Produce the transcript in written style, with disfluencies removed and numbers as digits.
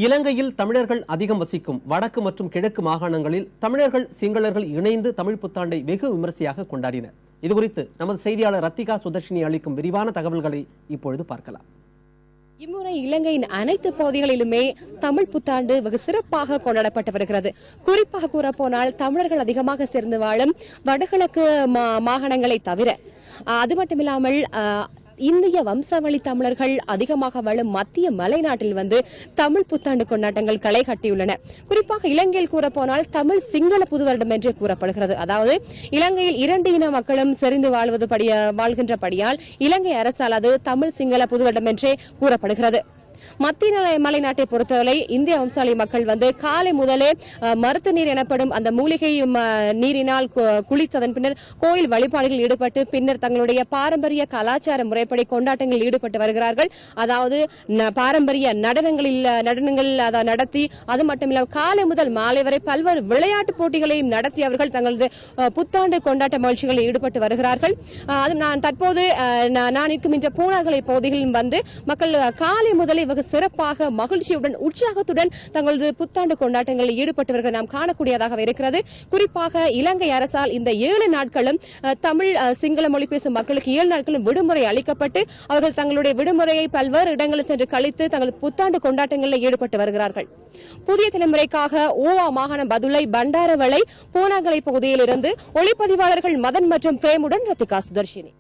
இலங்கையில் தமிழர்கள் அதிகம் வசிக்கும் வடக்கு மற்றும் கிழக்கு மாகாணங்களில் தமிழர்கள் சிங்களர்கள் இணைந்து தமிழ் புத்தாண்டை வெகு விமரிசையாக கொண்டாடினர். இதுகுறித்து நமது செய்தியாளர் ரத்திகா சுதர்ஷினி அளிக்கும் விரிவான தகவல்களை இப்பொழுது பார்க்கலாம். இம்முறை இலங்கையின் அனைத்து பகுதிகளிலுமே தமிழ் புத்தாண்டு வெகு சிறப்பாக கொண்டாடப்பட்டு வருகிறது. குறிப்பாக கூறப்போனால் தமிழர்கள் அதிகமாக சேர்ந்து வாழும் வடகிழக்கு மாகாணங்களை தவிர அது மட்டுமில்லாமல் இந்திய வம்சாவளி தமிழர்கள் அதிகமாக வாழும் மத்திய மலைநாட்டில் தமிழ் புத்தாண்டு கொண்டாட்டங்கள் களை கட்டியுள்ளன. குறிப்பாக இலங்கையில் கூறப்போனால் தமிழ் சிங்கள புது வருடம் என்றே கூறப்படுகிறது. அதாவது இலங்கையில் இரண்டு இன மக்களும் செறிந்து வாழ்கின்றபடியால் இலங்கை அரசால் அது தமிழ் சிங்கள புது வருடம் என்றே கூறப்படுகிறது. மத்திய மலைநாட்டை பொறுத்தவரை இந்திய வம்சாவளி மக்கள் காலை முதலே மருத்து நீர் எனப்படும் அந்த மூலிகை நீரினால் குளித்ததன் பின்னர் கோயில் வழிபாடுகளில் ஈடுபட்டு பின்னர் தங்களுடைய பாரம்பரிய கலாச்சார முறைப்படி கொண்டாட்டங்களில் ஈடுபட்டு வருகிறார்கள். அதாவது பாரம்பரிய நடனங்கள் நடத்தி அது மட்டுமில்லாமல் காலை முதல் மாலை வரை பல்வேறு விளையாட்டு போட்டிகளையும் நடத்தி அவர்கள் தங்களது புத்தாண்டு கொண்டாட்ட மகிழ்ச்சிகளில் ஈடுபட்டு வருகிறார்கள். நான் தற்போது நான் இருக்கும் இந்த பூனாகலை பகுதிகளில் மக்கள் காலை முதலே சிறப்பாக மகிழ்ச்சியுடன் உற்சாகத்துடன் தங்களது புத்தாண்டு கொண்டாட்டங்களில் ஈடுபட்டு வருவதை நாம் காணக்கூடியதாக இருக்கிறது. குறிப்பாக இலங்கை அரசால் இந்த 7 நாட்களும் தமிழ் சிங்கள மொழி பேசும் மக்களுக்கு 7 நாட்களும் விடுமுறை அளிக்கப்பட்டு அவர்கள் தங்களுடைய விடுமுறையை பல்வேறு இடங்களில் சென்று கழித்து தங்களது புத்தாண்டு கொண்டாட்டங்களில் ஈடுபட்டு வருகிறார்கள். புதிய தலைமுறைக்காக ஓவா மாகாணம் பதுளை பண்டாரவளை பூனாகலை பகுதியில் இருந்து ஒளிப்பதிவாளர்கள் மதன் மற்றும் பிரேமுடன் ரத்திகா சுதர்ஷினி.